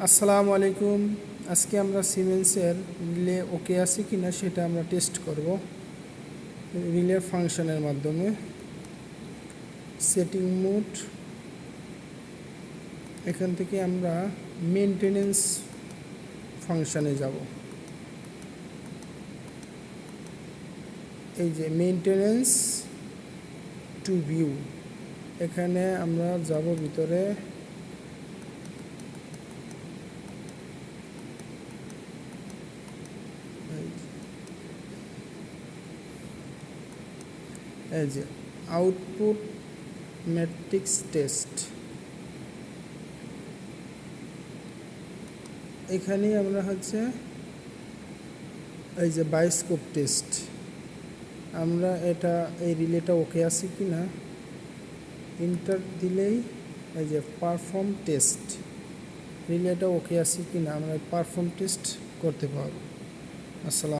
আসসালামু আলাইকুম। আজকে আমরা সিমেন্সের রিলে ওকে আছে কিনা সেটা আমরা টেস্ট করব রিলের ফাংশনের মাধ্যমে। সেটিং মোড, এখান থেকে আমরা মেইনটেনেন্স ফাংশনে যাব। এই যে মেইনটেনেন্স টু ভিউ, এখানে আমরা যাব ভিতরে। এই যে আউটপুট ম্যাট্রিক্স টেস্ট, এখানেই আমরা এই যে বায়োস্কোপ টেস্ট, আমরা এই রিলেটা ওকে আছে কি না ইন্টার দিলেই এই যে পারফর্ম টেস্ট, রিলেটা ওকে আছে কি না আমরা পারফর্ম টেস্ট করতে পারবো। আসসালাম।